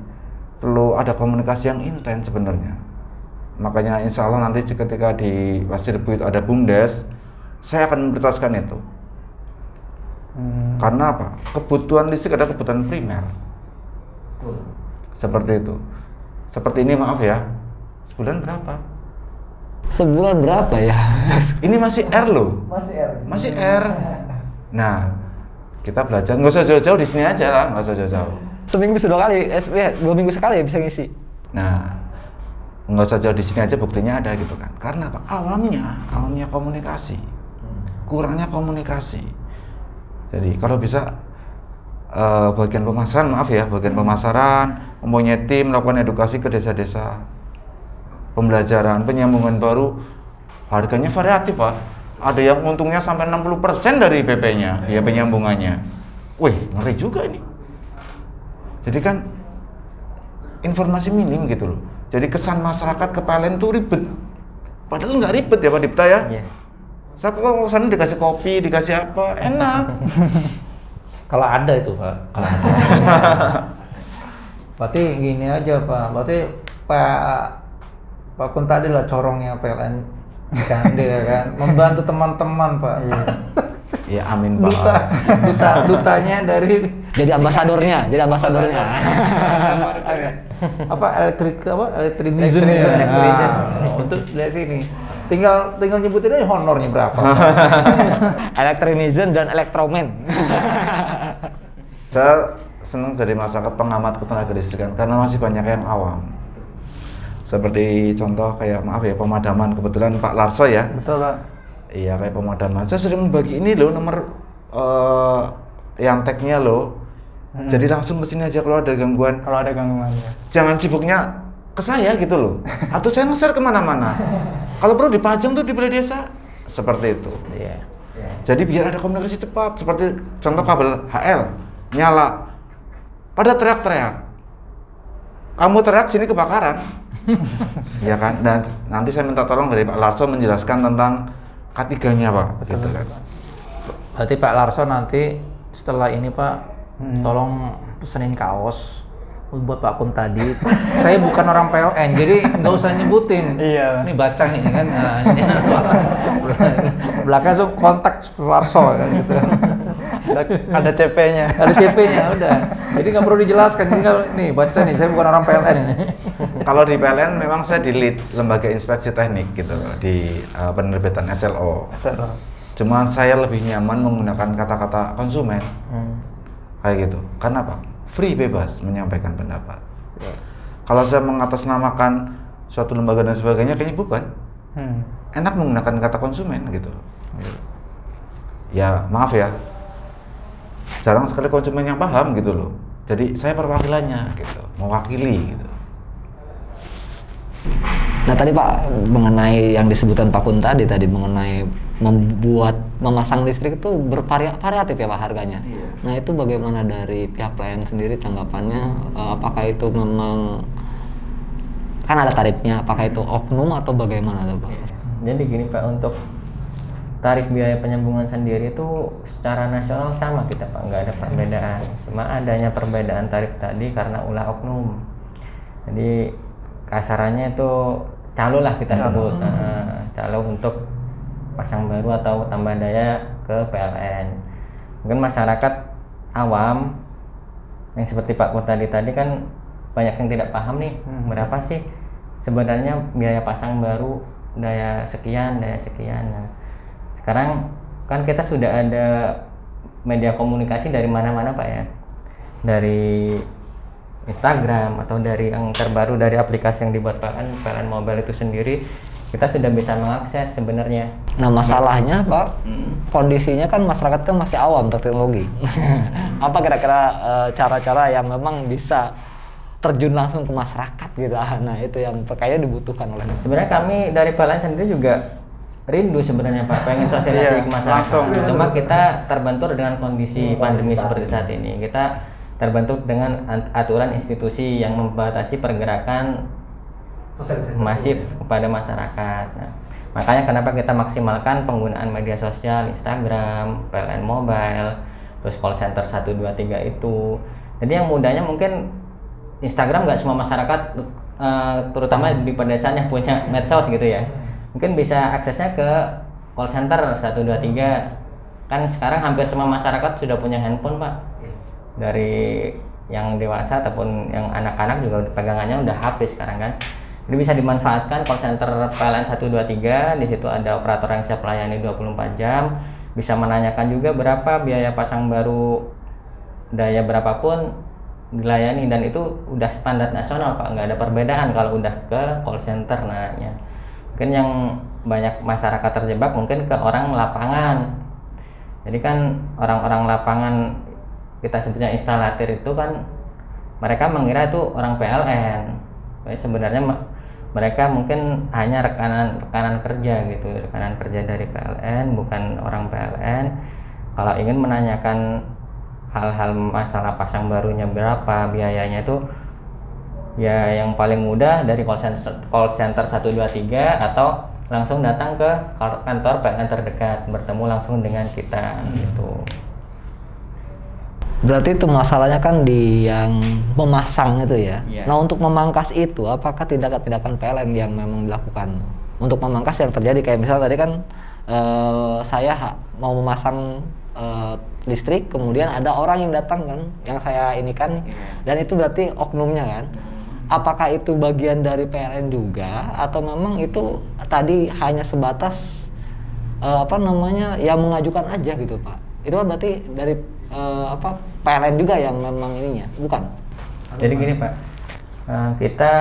Speaker 1: perlu ada komunikasi yang intens sebenarnya. Makanya insya Allah nanti ketika di Pasir Buyut ada BUMDes, saya akan memprioritaskan itu. Karena apa? Kebutuhan listrik ada kebutuhan primer. Seperti itu. Seperti ini maaf ya. Sebulan berapa?
Speaker 2: Sebulan berapa ya?
Speaker 1: Ini masih R loh. Masih R. Nah, kita belajar. Nggak usah jauh-jauh di sini aja lah. Nggak usah jauh-jauh.
Speaker 2: Seminggu 2 kali, 2 minggu sekali ya bisa ngisi.
Speaker 1: Nah, nggak usah jauh di sini aja, buktinya ada gitu kan. Karena apa? Awamnya komunikasi. Kurangnya komunikasi. Jadi kalau bisa bagian pemasaran, bagian pemasaran mempunyai tim melakukan edukasi ke desa-desa, pembelajaran, penyambungan baru, harganya variatif Pak. Ada yang untungnya sampai 60% dari PP-nya, biaya penyambungannya. Wih, ngeri juga ini. Jadi kan informasi minim gitu loh. Jadi kesan masyarakat ke PLN itu ribet. Padahal nggak ribet ya Pak Dipta ya.
Speaker 3: Iya.
Speaker 1: Saya kalau sana dikasih kopi, dikasih apa, enak.
Speaker 4: Kalau ada itu Pak. Kalau ada. Berarti gini aja Pak. Berarti Pak Kun tadi lah corongnya PLN Kan dia kan membantu teman-teman, Pak.
Speaker 1: Ya amin Pak.
Speaker 4: Dutanya dari
Speaker 2: Jadi ambasadornya.
Speaker 4: elektrinism ya. Untuk dari sini. Tinggal nyebutin aja honornya berapa.
Speaker 2: Elektrinizen dan elektromen.
Speaker 1: Saya senang jadi masyarakat pengamat ketenaga listrikan karena masih banyak yang awam. Seperti contoh kayak pemadaman, kebetulan Pak Larso ya.
Speaker 5: Betul, Pak.
Speaker 1: Iya, kayak pemadaman. Saya sering membagi ini loh nomor yang tag-nya loh. Jadi langsung ke sini aja kalau ada gangguan.
Speaker 5: Kalau ada gangguan ya.
Speaker 1: Jangan sibuknya ke saya gitu loh. Atau saya nge-share kemana-mana. Kalau perlu dipajang tuh di balai desa. Seperti itu.
Speaker 3: Iya.
Speaker 1: Jadi biar ada komunikasi cepat. Seperti contoh kabel HL nyala. Pada teriak-teriak. Kamu teriak sini kebakaran. Ya kan? Dan nanti saya minta tolong dari Pak Larso menjelaskan tentang K3-nya Pak.
Speaker 4: Betul.
Speaker 1: Gitu kan.
Speaker 4: Berarti Pak Larso nanti setelah ini Pak tolong pesenin kaos buat Pak Kun tadi. Saya bukan orang PLN, jadi nggak usah nyebutin.
Speaker 5: Iya.
Speaker 4: Ini baca nih kan. Nah, ini belakang tuh kontak Larso kan gitu.
Speaker 5: Ada CP-nya.
Speaker 4: Ada CP-nya udah. Jadi nggak perlu dijelaskan. Jadi kalau nih baca nih, saya bukan orang PLN ini.
Speaker 1: Kalau di PLN memang saya di lead lembaga inspeksi teknik gitu di penerbitan SLO. Cuman saya lebih nyaman menggunakan kata-kata konsumen. Kayak gitu. Karena apa? Free, bebas menyampaikan pendapat. Kalau saya mengatasnamakan suatu lembaga dan sebagainya, kayaknya bukan. Enak menggunakan kata konsumen gitu. Ya maaf ya, jarang sekali konsumen yang paham gitu loh. Jadi saya perwakilannya gitu, mewakili gitu.
Speaker 2: Nah tadi Pak, mengenai yang disebutkan Pak Kun tadi mengenai memasang listrik itu bervariatif ya Pak harganya. Nah itu bagaimana dari pihak PLN sendiri tanggapannya? Apakah itu memang kan ada tarifnya? Apakah itu oknum atau bagaimana tuh Pak?
Speaker 3: Jadi gini Pak, untuk tarif biaya penyambungan sendiri itu secara nasional sama kita Pak, nggak ada perbedaan. Cuma adanya perbedaan tarif tadi karena ulah oknum. Jadi kasarannya itu calo lah kita sebut, calo untuk pasang baru atau tambah daya ke PLN. Mungkin masyarakat awam yang seperti Pak Kun tadi kan banyak yang tidak paham nih, berapa sih sebenarnya biaya pasang baru daya sekian. Nah, sekarang kan kita sudah ada media komunikasi dari mana-mana Pak ya, dari Instagram atau dari yang terbaru dari aplikasi yang dibuat PLN Mobile itu sendiri, kita sudah bisa mengakses sebenarnya.
Speaker 2: Nah masalahnya Pak, kondisinya kan masyarakat kan masih awam teknologi. Apa kira-kira cara-cara yang memang bisa terjun langsung ke masyarakat gitu? Nah itu yang kayaknya dibutuhkan oleh.
Speaker 3: Sebenarnya kami dari PLN sendiri juga rindu sebenarnya Pak, pengen sosialisasi ke masyarakat. Cuma kita terbentur dengan kondisi pandemi seperti saat ini. Kita terbentuk dengan aturan institusi yang membatasi pergerakan masif kepada masyarakat. Nah, makanya kenapa kita maksimalkan penggunaan media sosial, Instagram, PLN Mobile, terus call center 123 itu. Jadi yang mudahnya mungkin Instagram nggak semua masyarakat, terutama di pedesaan yang punya medsos gitu ya, mungkin bisa aksesnya ke call center 123. Kan sekarang hampir semua masyarakat sudah punya handphone Pak, dari yang dewasa ataupun yang anak-anak juga pegangannya udah HP sekarang kan. Jadi bisa dimanfaatkan call center PLN 123, di situ ada operator yang siap melayani 24 jam, bisa menanyakan juga berapa biaya pasang baru daya berapapun dilayani, dan itu udah standar nasional Pak, nggak ada perbedaan kalau udah ke call center nanya. Mungkin yang banyak masyarakat terjebak mungkin ke orang lapangan. Jadi kan orang-orang lapangan, kita sebutnya instalatir itu kan, mereka mengira itu orang PLN. Jadi sebenarnya mereka mungkin hanya rekanan kerja gitu, rekanan kerja dari PLN, bukan orang PLN. Kalau ingin menanyakan hal-hal masalah pasang barunya berapa, biayanya itu ya yang paling mudah dari call center 123 atau langsung datang ke kantor PLN terdekat, bertemu langsung dengan kita gitu.
Speaker 2: Berarti itu masalahnya kan di yang memasang itu ya.
Speaker 3: Yeah.
Speaker 2: Nah untuk memangkas itu, apakah tindakan-tindakan PLN yang memang dilakukan? untuk memangkas yang terjadi kayak misalnya tadi kan saya mau memasang listrik, kemudian ada orang yang datang kan, yang saya ini kan, dan itu berarti oknumnya kan. Apakah itu bagian dari PLN juga atau memang itu tadi hanya sebatas yang mengajukan aja gitu Pak? Itu kan berarti dari PLN juga yang memang ininya, bukan?
Speaker 3: Jadi gini Pak, kita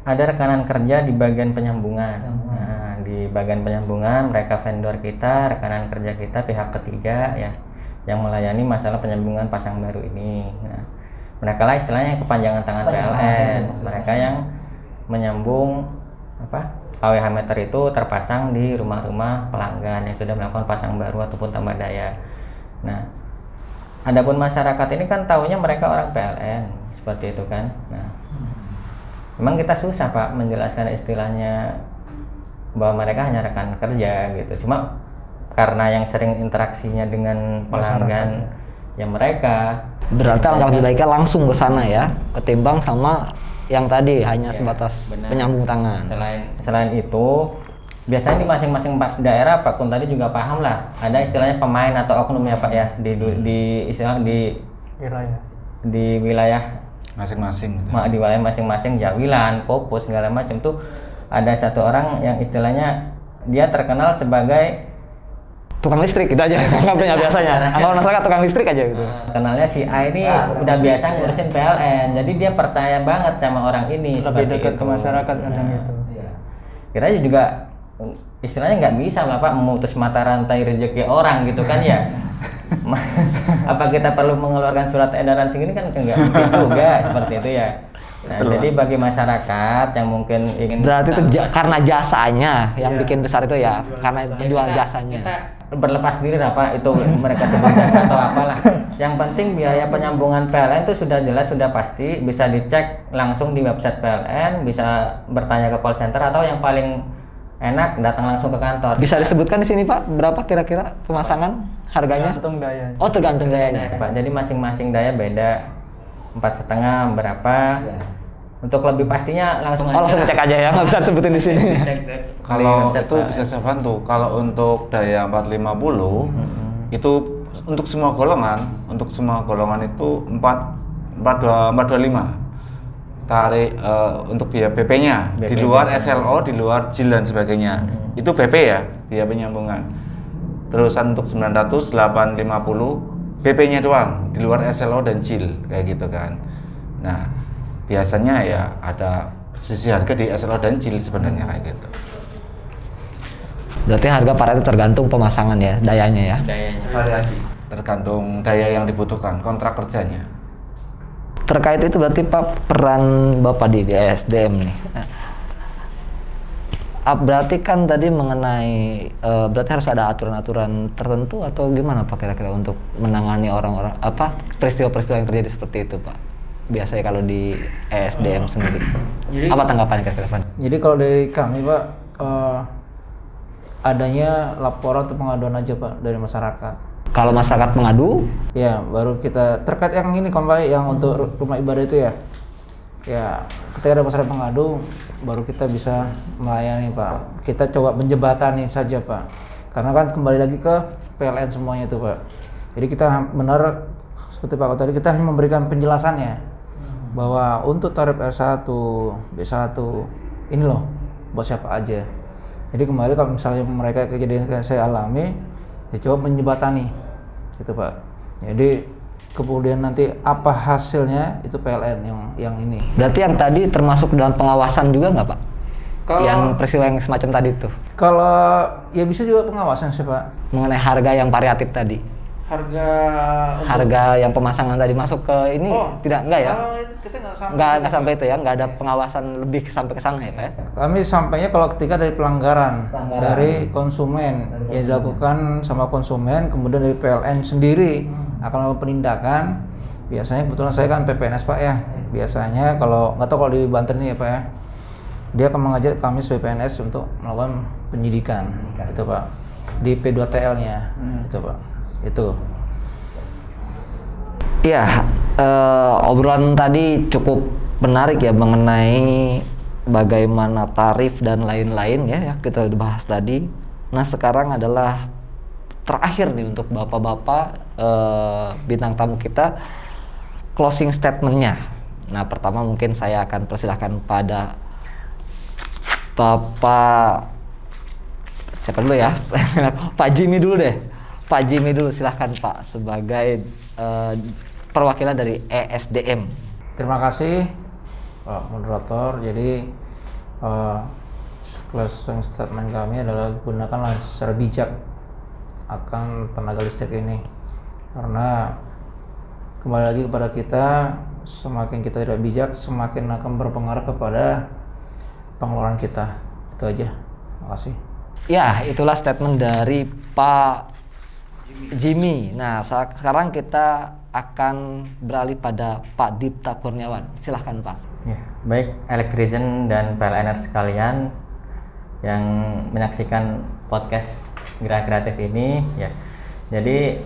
Speaker 3: ada rekanan kerja di bagian penyambungan. Nah, di bagian penyambungan mereka vendor kita, rekanan kerja kita pihak ketiga ya, yang melayani masalah penyambungan pasang baru ini. Nah, mereka lah istilahnya kepanjangan tangan PLN. Mereka yang menyambung KWH meter itu terpasang di rumah-rumah pelanggan yang sudah melakukan pasang baru ataupun tambah daya. Nah, adapun masyarakat ini kan taunya mereka orang PLN seperti itu kan. Nah, memang kita susah Pak menjelaskan istilahnya bahwa mereka hanya rekan kerja gitu. Cuma karena yang sering interaksinya dengan pelanggan yang mereka,
Speaker 2: berarti alangkah lebih baiknya langsung ke sana ya, ketimbang sama yang tadi hanya sebatas penyambung tangan.
Speaker 3: Selain itu, biasanya di masing-masing daerah Pak Kun tadi juga paham lah, ada istilahnya pemain atau oknum ya Pak ya di wilayah
Speaker 1: masing-masing gitu.
Speaker 3: Di wilayah masing-masing, Jawilan, Popus segala macam tuh ada satu orang yang istilahnya dia terkenal sebagai
Speaker 2: tukang listrik gitu aja, anggapnya biasanya. Kalau masyarakat tukang listrik aja gitu.
Speaker 3: Kenalnya si A ini udah biasa ngurusin PLN, jadi dia percaya banget sama orang ini.
Speaker 5: Lebih dekat ke masyarakat kadang gitu.
Speaker 3: Kita juga istilahnya nggak bisa lah Pak memutus mata rantai rezeki orang gitu kan ya. Apa kita perlu mengeluarkan surat edaran segini kan nggak mungkin juga seperti itu ya. Nah, jadi bagi masyarakat yang mungkin ingin
Speaker 2: berarti itu karena jasanya yang bikin besar itu ya, karena menjual jasanya.
Speaker 3: Kita berlepas diri lah Pak, itu mereka sebut jasa atau apalah. Yang penting biaya penyambungan PLN itu sudah jelas, sudah pasti, bisa dicek langsung di website PLN, bisa bertanya ke call center, atau yang paling enak datang langsung ke kantor.
Speaker 2: Bisa disebutkan di sini Pak, berapa kira-kira pemasangan harganya?
Speaker 5: Tergantung dayanya.
Speaker 2: Oh, tergantung dayanya.
Speaker 3: Pak, jadi masing-masing daya beda. 4,5 berapa? Untuk lebih pastinya langsung
Speaker 2: cek aja ya, nggak bisa sebutin di sini.
Speaker 1: Kalau itu bisa saya bantu. Kalau untuk daya 450 itu untuk semua golongan itu 425 tarik untuk biaya BP-nya di luar SLO, di luar JIL dan sebagainya. Itu BP ya, biaya penyambungan. Terusan untuk 900 850 BP-nya doang, di luar SLO dan JIL kayak gitu kan. Nah, biasanya ya ada sisi harga di SLO dan JIL sebenarnya kayak gitu.
Speaker 2: Berarti harga para itu tergantung pemasangan ya, dayanya ya.
Speaker 1: Variasi. Tergantung daya yang dibutuhkan, kontrak kerjanya.
Speaker 2: Terkait itu berarti Pak, peran Bapak di ESDM nih. Berarti kan tadi mengenai berarti harus ada aturan-aturan tertentu atau gimana Pak kira-kira untuk menangani orang-orang peristiwa-peristiwa yang terjadi seperti itu Pak? Biasanya kalau di ESDM sendiri. Jadi, apa tanggapannya kira-kira Pak?
Speaker 4: Jadi kalau dari kami Pak, adanya laporan atau pengaduan aja Pak dari masyarakat.
Speaker 2: Kalau masyarakat mengadu?
Speaker 4: Ya, baru kita terkait yang ini kan Pak, yang untuk rumah ibadah itu ya. Ya, ketika ada masyarakat mengadu, baru kita bisa melayani Pak. Kita coba menjembatani saja Pak. Karena kan kembali lagi ke PLN semuanya itu Pak. Jadi kita benar seperti Pak tadi, kita hanya memberikan penjelasannya bahwa untuk tarif R1, B1 ini loh buat siapa aja. Jadi kembali kalau misalnya mereka kejadian yang saya alami, ya coba menjembatani gitu Pak. Jadi kemudian nanti apa hasilnya itu PLN yang ini.
Speaker 2: Berarti yang tadi termasuk dalam pengawasan juga nggak Pak? Yang peristiwa yang semacam tadi itu?
Speaker 4: Kalau ya bisa juga pengawasan sih Pak.
Speaker 2: Mengenai harga yang variatif tadi. Harga yang pemasangan tadi masuk ke ini enggak ya?
Speaker 4: Kita
Speaker 2: nggak sampai itu ya, nggak ada pengawasan lebih sampai ke sana ya Pak ya?
Speaker 4: Kami sampainya kalau ketika dari pelanggaran dari konsumen yang dilakukan sama konsumen, kemudian dari PLN sendiri akan melakukan penindakan. Biasanya kebetulan saya kan PPNS Pak ya. Biasanya kalau nggak tahu kalau di Banten ini ya Pak ya, dia akan mengajak kami sebagai PNS untuk melakukan penyidikan itu Pak di P2TL-nya itu Pak. Itu.
Speaker 2: Iya, obrolan tadi cukup menarik ya mengenai bagaimana tarif dan lain-lain ya kita udah bahas tadi. Nah sekarang adalah terakhir nih untuk bapak-bapak bintang tamu kita, closing statementnya. Nah pertama mungkin saya akan persilahkan pada Bapak siapa dulu ya? Pak Jimmy dulu deh. Pak Jimmy dulu, silahkan Pak sebagai perwakilan dari ESDM.
Speaker 4: Terima kasih Pak Moderator. Jadi closing statement kami adalah gunakanlah secara bijak akan tenaga listrik ini, karena kembali lagi kepada kita, semakin kita tidak bijak semakin akan berpengaruh kepada pengeluaran kita. Itu aja. Terima kasih.
Speaker 2: Ya, itulah statement dari Pak Jimmy. Nah, sekarang kita akan beralih pada Pak Dipta Kurniawan. Silahkan Pak.
Speaker 3: Ya, baik elektrician dan PLNer sekalian yang menyaksikan podcast Gerak Kreatif ini ya. Jadi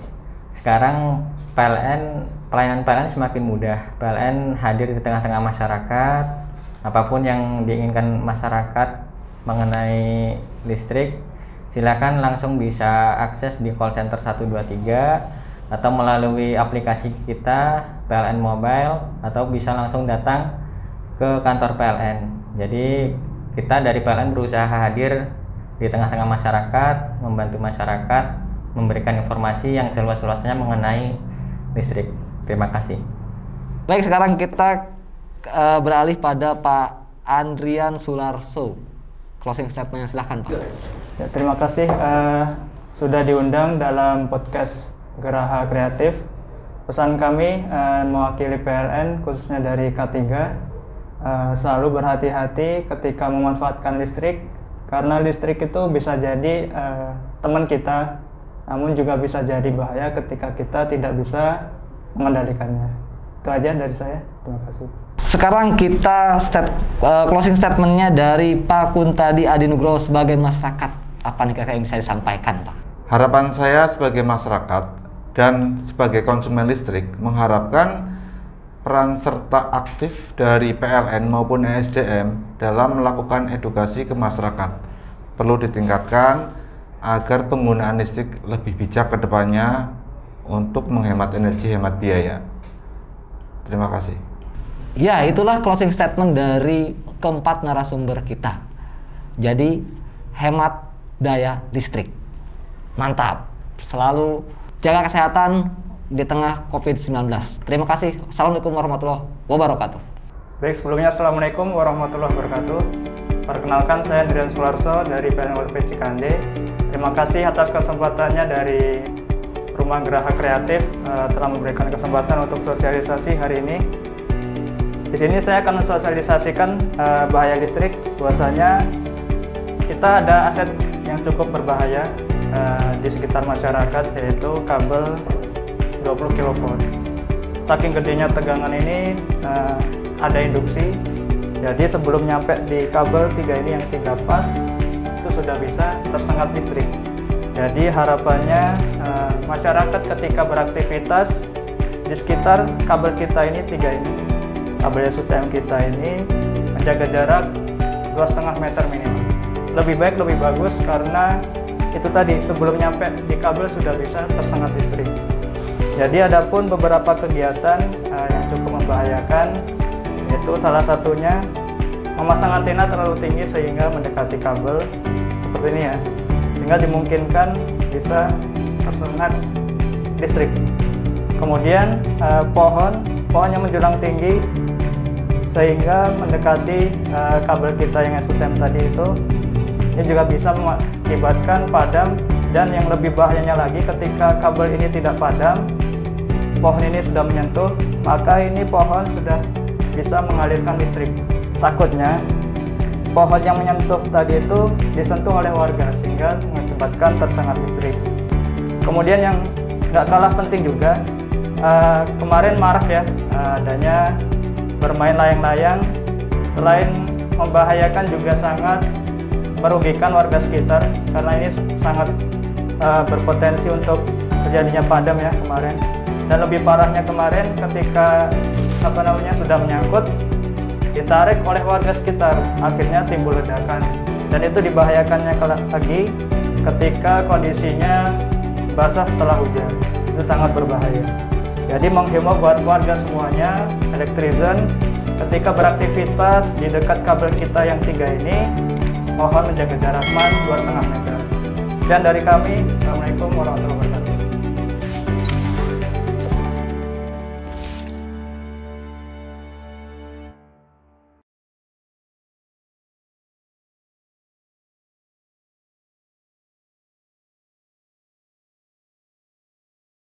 Speaker 3: sekarang pelayanan PLN semakin mudah. PLN hadir di tengah-tengah masyarakat. Apapun yang diinginkan masyarakat mengenai listrik, silakan langsung bisa akses di call center 123 atau melalui aplikasi kita PLN Mobile, atau bisa langsung datang ke kantor PLN. Jadi kita dari PLN berusaha hadir di tengah-tengah masyarakat, membantu masyarakat, memberikan informasi yang seluas-luasnya mengenai listrik. Terima kasih.
Speaker 2: Baik, sekarang kita beralih pada Pak Andrian Sularso. Closing statement-nya silahkan Pak.
Speaker 5: Ya, terima kasih sudah diundang dalam podcast Geraha Kreatif. Pesan kami mewakili PLN khususnya dari K3, selalu berhati-hati ketika memanfaatkan listrik, karena listrik itu bisa jadi teman kita, namun juga bisa jadi bahaya ketika kita tidak bisa mengendalikannya. Itu aja dari saya. Terima kasih.
Speaker 2: Sekarang kita closing statementnya dari Pak Kuntadi Adinugroho sebagai masyarakat. Apa nih kira-kira yang bisa disampaikan Pak?
Speaker 1: Harapan saya sebagai masyarakat dan sebagai konsumen listrik mengharapkan peran serta aktif dari PLN maupun ESDM dalam melakukan edukasi ke masyarakat. Perlu ditingkatkan agar penggunaan listrik lebih bijak ke depannya untuk menghemat energi, hemat biaya. Terima kasih.
Speaker 2: Ya, itulah closing statement dari keempat narasumber kita. Jadi, hemat daya listrik. Mantap. Selalu jaga kesehatan di tengah COVID-19. Terima kasih. Assalamualaikum warahmatullahi wabarakatuh.
Speaker 5: Baik, sebelumnya Assalamualaikum warahmatullahi wabarakatuh. Perkenalkan, saya Andrian Sularso dari PLN WP Cikande. Terima kasih atas kesempatannya dari Rumah Geraha Kreatif telah memberikan kesempatan untuk sosialisasi hari ini. Di sini saya akan mensosialisasikan bahaya listrik. Bahwasanya kita ada aset yang cukup berbahaya di sekitar masyarakat, yaitu kabel 20 kV. Saking gedenya tegangan ini ada induksi. Jadi sebelum nyampe di kabel 3 ini yang 3 pas, itu sudah bisa tersengat listrik. Jadi harapannya masyarakat ketika beraktivitas di sekitar kabel kita ini 3 ini, kabel SUTM kita ini, menjaga jarak 2,5 meter minimal. Lebih baik lebih bagus, karena itu tadi sebelum nyampe di kabel sudah bisa tersengat listrik. Jadi adapun beberapa kegiatan yang cukup membahayakan, yaitu salah satunya memasang antena terlalu tinggi sehingga mendekati kabel seperti ini ya, sehingga dimungkinkan bisa tersengat listrik. Kemudian pohon yang menjulang tinggi sehingga mendekati kabel kita yang SUTM tadi itu, ini juga bisa mengakibatkan padam. Dan yang lebih bahayanya lagi, ketika kabel ini tidak padam, pohon ini sudah menyentuh, maka ini pohon sudah bisa mengalirkan listrik. Takutnya pohon yang menyentuh tadi itu disentuh oleh warga sehingga mengakibatkan tersengat listrik. Kemudian yang nggak kalah penting juga, kemarin marak ya adanya bermain layang-layang. Selain membahayakan, juga sangat merugikan warga sekitar, karena ini sangat berpotensi untuk terjadinya padam ya kemarin. Dan lebih parahnya kemarin ketika sudah menyangkut, ditarik oleh warga sekitar, akhirnya timbul ledakan. Dan itu dibahayakannya lagi ketika kondisinya basah setelah hujan. Itu sangat berbahaya. Jadi menghimbau buat warga semuanya, Electrizen, ketika beraktivitas di dekat kabel kita yang 3 ini, mohon menjaga jarak aman 2,5 meter. Sekian dari kami. Assalamualaikum warahmatullahi wabarakatuh.